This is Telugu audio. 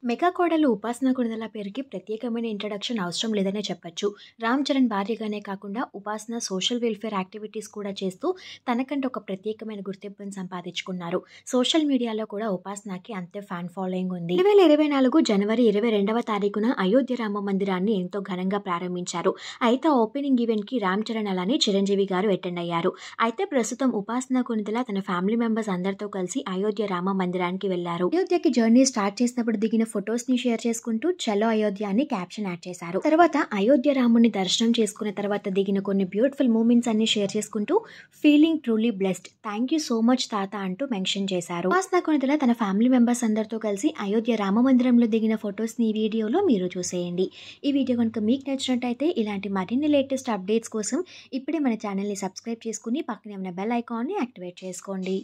మెగా కోడలు ఉపాసన కొణిదెల పేరుకి ప్రత్యేకమైన ఇంట్రడక్షన్ అవసరం లేదనే చెప్పొచ్చు. రామ్ చరణ్ భార్యగానే కాకుండా ఉపాసన సోషల్ వెల్ఫేర్ యాక్టివిటీస్ కూడా చేస్తూ తనకంటూ ఒక ప్రత్యేకమైన గుర్తింపుని సంపాదించుకున్నారు. సోషల్ మీడియాలో కూడా ఉపాసనకి అంతే ఫ్యాన్ ఫాలోయింగ్ ఉంది. 2024 జనవరి 22వ తారీఖున అయోధ్య రామ మందిరాన్ని ఎంతో ఘనంగా ప్రారంభించారు. అయితే ఓపెనింగ్ ఈవెంట్ కి రామ్ చరణ్ అలానే చిరంజీవి గారు అటెండ్ అయ్యారు. అయితే ప్రస్తుతం ఉపాసన కొణిదెల తన ఫ్యామిలీ మెంబర్స్ అందరితో కలిసి అయోధ్య రామ మందిరానికి వెళ్లారు. అయోధ్యకి జర్నీ స్టార్ట్ చేసినప్పుడు దిగిన ఫొటోస్ ని షేర్ చేసుకుంటూ చలో అయోధ్య అని క్యాప్షన్ యాడ్ చేశారు. తర్వాత అయోధ్య రాముని దర్శనం చేసుకున్న తర్వాత దిగిన కొన్ని బ్యూటిఫుల్ మూమెంట్స్ అన్ని షేర్ చేసుకుంటూ feeling truly blessed, thank you so much తాత అంటూ మెన్షన్ చేశారు. ఉపాసన కొణిదెల తన ఫ్యామిలీ మెంబర్స్ అందరితో కలిసి అయోధ్య రామ మందిరంలో దిగిన ఫొటోస్ ని ఈ వీడియోలో మీరు చూసేయండి. ఈ వీడియో కనుక మీకు నచ్చినట్టయితే ఇలాంటి మరిన్ని లేటెస్ట్ అప్డేట్స్ కోసం ఇప్పుడే మన ఛానల్ ని సబ్స్క్రైబ్ చేసుకుని పక్కనే ఉన్న బెల్ ఐకాన్ ని యాక్టివేట్ చేసుకోండి.